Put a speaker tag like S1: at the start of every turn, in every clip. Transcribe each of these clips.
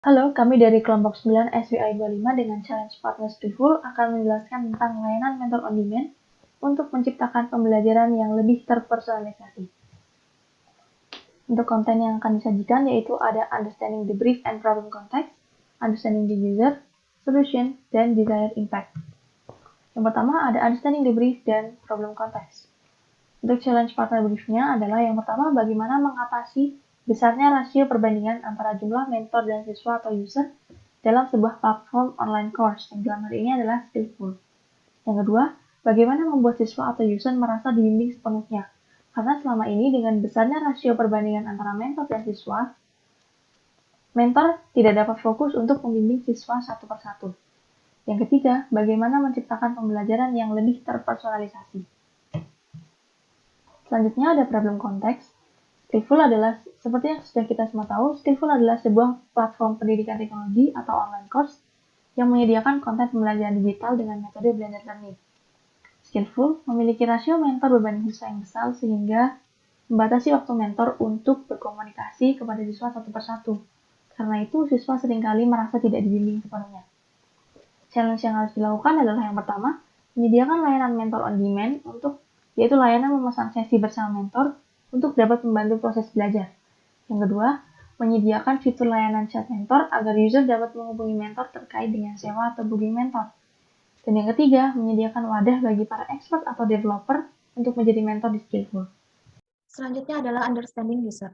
S1: Halo, kami dari kelompok 9 SWI 25 dengan Challenge Partner Skillful akan menjelaskan tentang layanan mentor on demand untuk menciptakan pembelajaran yang lebih terpersonalisasi. Untuk konten yang akan disajikan yaitu ada Understanding the Brief and Problem Context, Understanding the User, Solution, dan Desired Impact. Yang pertama ada Understanding the Brief dan Problem Context. Untuk challenge partner briefnya adalah yang pertama bagaimana mengatasi besarnya rasio perbandingan antara jumlah mentor dan siswa atau user dalam sebuah platform online course, yang dalam hal ini adalah Skillful. Yang kedua, bagaimana membuat siswa atau user merasa dibimbing sepenuhnya. Karena selama ini dengan besarnya rasio perbandingan antara mentor dan siswa, mentor tidak dapat fokus untuk membimbing siswa satu persatu. Yang ketiga, bagaimana menciptakan pembelajaran yang lebih terpersonalisasi. Selanjutnya ada problem konteks. Skillful adalah, seperti yang sudah kita semua tahu, Skillful adalah sebuah platform pendidikan teknologi atau online course yang menyediakan konten pembelajaran digital dengan metode blended learning. Skillful memiliki rasio mentor berbanding siswa yang besar sehingga membatasi waktu mentor untuk berkomunikasi kepada siswa satu persatu. Karena itu, siswa seringkali merasa tidak dibimbing sepenuhnya. Challenge yang harus dilakukan adalah yang pertama, menyediakan layanan mentor on demand yaitu layanan memesan sesi bersama mentor untuk dapat membantu proses belajar. Yang kedua, menyediakan fitur layanan chat mentor agar user dapat menghubungi mentor terkait dengan sewa atau booking mentor. Dan yang ketiga, menyediakan wadah bagi para expert atau developer untuk menjadi mentor di Skillful.
S2: Selanjutnya adalah understanding user.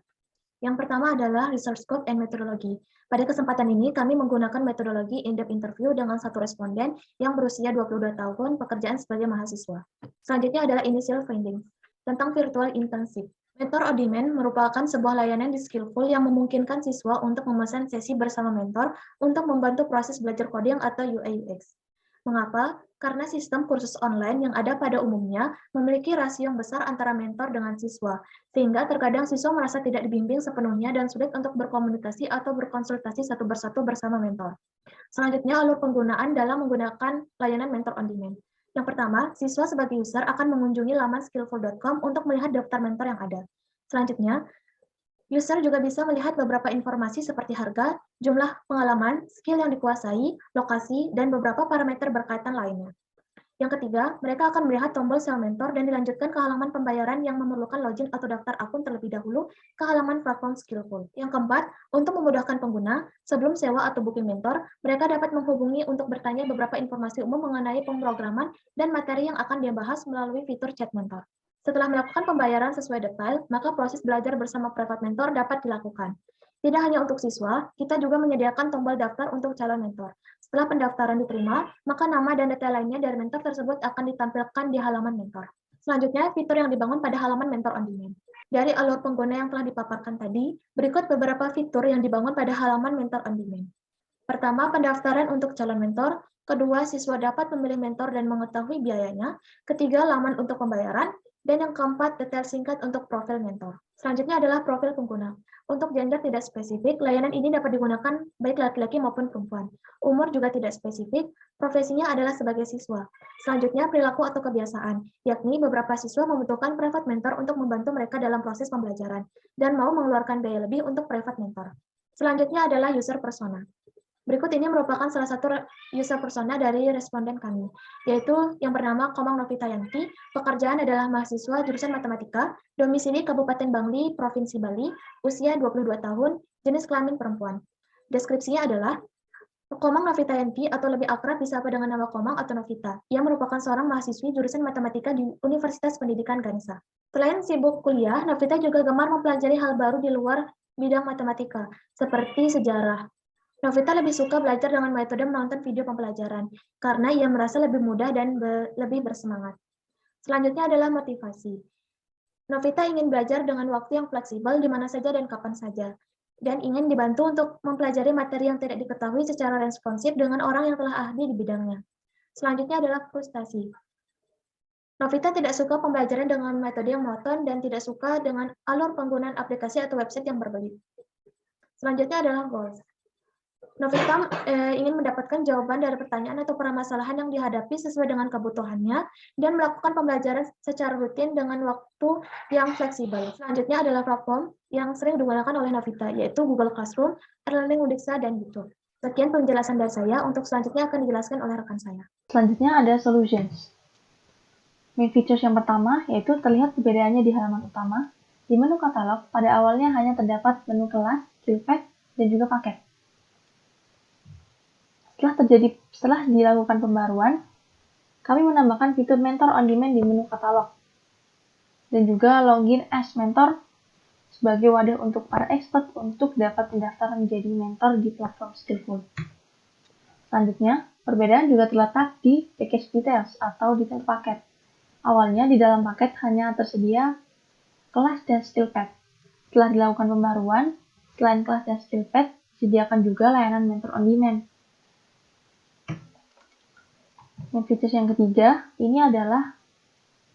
S2: Yang pertama adalah research scope and methodology. Pada kesempatan ini, kami menggunakan metodologi in-depth interview dengan satu responden yang berusia 22 tahun, pekerjaan sebagai mahasiswa. Selanjutnya adalah initial findings tentang virtual internship. Mentor on demand merupakan sebuah layanan di Skillful yang memungkinkan siswa untuk memesan sesi bersama mentor untuk membantu proses belajar coding atau UI UX. Mengapa? Karena sistem kursus online yang ada pada umumnya memiliki rasio yang besar antara mentor dengan siswa, sehingga terkadang siswa merasa tidak dibimbing sepenuhnya dan sulit untuk berkomunikasi atau berkonsultasi satu persatu bersama mentor. Selanjutnya, alur penggunaan dalam menggunakan layanan mentor on demand. Yang pertama, siswa sebagai user akan mengunjungi laman skillful.com untuk melihat daftar mentor yang ada. Selanjutnya, user juga bisa melihat beberapa informasi seperti harga, jumlah pengalaman, skill yang dikuasai, lokasi, dan beberapa parameter berkaitan lainnya. Yang ketiga, mereka akan melihat tombol sel mentor dan dilanjutkan ke halaman pembayaran yang memerlukan login atau daftar akun terlebih dahulu ke halaman platform Skillful. Yang keempat, untuk memudahkan pengguna, sebelum sewa atau booking mentor, mereka dapat menghubungi untuk bertanya beberapa informasi umum mengenai pemrograman dan materi yang akan dibahas melalui fitur chat mentor. Setelah melakukan pembayaran sesuai detail, maka proses belajar bersama private mentor dapat dilakukan. Tidak hanya untuk siswa, kita juga menyediakan tombol daftar untuk calon mentor. Setelah pendaftaran diterima, maka nama dan detail lainnya dari mentor tersebut akan ditampilkan di halaman mentor. Selanjutnya, fitur yang dibangun pada halaman mentor on demand. Dari alur pengguna yang telah dipaparkan tadi, berikut beberapa fitur yang dibangun pada halaman mentor on demand. Pertama, pendaftaran untuk calon mentor. Kedua, siswa dapat memilih mentor dan mengetahui biayanya. Ketiga, laman untuk pembayaran. Dan yang keempat, detail singkat untuk profil mentor. Selanjutnya adalah profil pengguna. Untuk gender tidak spesifik, layanan ini dapat digunakan baik laki-laki maupun perempuan. Umur juga tidak spesifik, profesinya adalah sebagai siswa. Selanjutnya, perilaku atau kebiasaan, yakni beberapa siswa membutuhkan private mentor untuk membantu mereka dalam proses pembelajaran, dan mau mengeluarkan biaya lebih untuk private mentor. Selanjutnya adalah user persona. Berikut ini merupakan salah satu user persona dari responden kami, yaitu yang bernama Komang Novita Yanti, pekerjaan adalah mahasiswa jurusan matematika, domisili Kabupaten Bangli, Provinsi Bali, usia 22 tahun, jenis kelamin perempuan. Deskripsinya adalah Komang Novita Yanti atau lebih akrab disapa dengan nama Komang atau Novita. Ia merupakan seorang mahasiswi jurusan matematika di Universitas Pendidikan Ganesha. Selain sibuk kuliah, Novita juga gemar mempelajari hal baru di luar bidang matematika, seperti sejarah. Novita lebih suka belajar dengan metode menonton video pembelajaran, karena ia merasa lebih mudah dan lebih bersemangat. Selanjutnya adalah motivasi. Novita ingin belajar dengan waktu yang fleksibel di mana saja dan kapan saja, dan ingin dibantu untuk mempelajari materi yang tidak diketahui secara responsif dengan orang yang telah ahli di bidangnya. Selanjutnya adalah frustasi. Novita tidak suka pembelajaran dengan metode yang monoton dan tidak suka dengan alur penggunaan aplikasi atau website yang berbelit. Selanjutnya adalah goals. Novita ingin mendapatkan jawaban dari pertanyaan atau permasalahan yang dihadapi sesuai dengan kebutuhannya dan melakukan pembelajaran secara rutin dengan waktu yang fleksibel. Selanjutnya adalah platform yang sering digunakan oleh Novita, yaitu Google Classroom, Erlang Udixa, dan YouTube. Sekian penjelasan dari saya, untuk selanjutnya akan dijelaskan oleh rekan saya.
S1: Selanjutnya ada solutions. Main features yang pertama yaitu terlihat perbedaannya di halaman utama. Di menu katalog, pada awalnya hanya terdapat menu kelas, skill pack, dan juga paket. Setelah dilakukan pembaruan, kami menambahkan fitur mentor on demand di menu katalog, dan juga login as mentor sebagai wadah untuk para expert untuk dapat mendaftar menjadi mentor di platform Skillful. Selanjutnya, perbedaan juga terletak di package details atau detail paket. Awalnya di dalam paket hanya tersedia kelas dan skill pad. Setelah dilakukan pembaruan, selain kelas dan skill pad, disediakan juga layanan mentor on demand. Dan features yang ketiga, ini adalah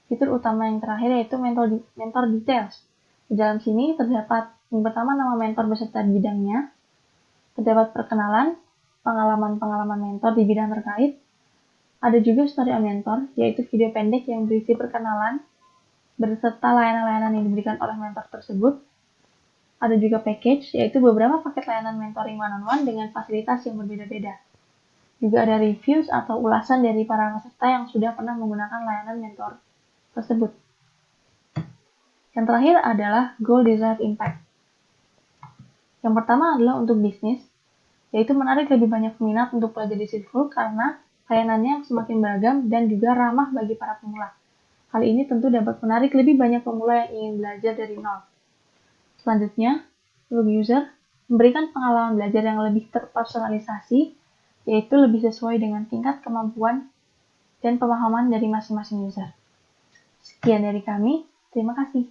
S1: fitur utama yang terakhir yaitu mentor details. Di dalam sini terdapat yang pertama nama mentor beserta bidangnya, terdapat perkenalan, pengalaman-pengalaman mentor di bidang terkait, ada juga story on mentor, yaitu video pendek yang berisi perkenalan beserta layanan-layanan yang diberikan oleh mentor tersebut. Ada juga package, yaitu beberapa paket layanan mentoring one-on-one dengan fasilitas yang berbeda-beda. Juga ada reviews atau ulasan dari para peserta yang sudah pernah menggunakan layanan mentor tersebut. Yang terakhir adalah Goal Desired Impact. Yang pertama adalah untuk bisnis, yaitu menarik lebih banyak peminat untuk belajar di Skillful karena layanannya semakin beragam dan juga ramah bagi para pemula. Hal ini tentu dapat menarik lebih banyak pemula yang ingin belajar dari nol. Selanjutnya, untuk user, memberikan pengalaman belajar yang lebih terpersonalisasi, yaitu lebih sesuai dengan tingkat kemampuan dan pemahaman dari masing-masing user. Sekian dari kami, terima kasih.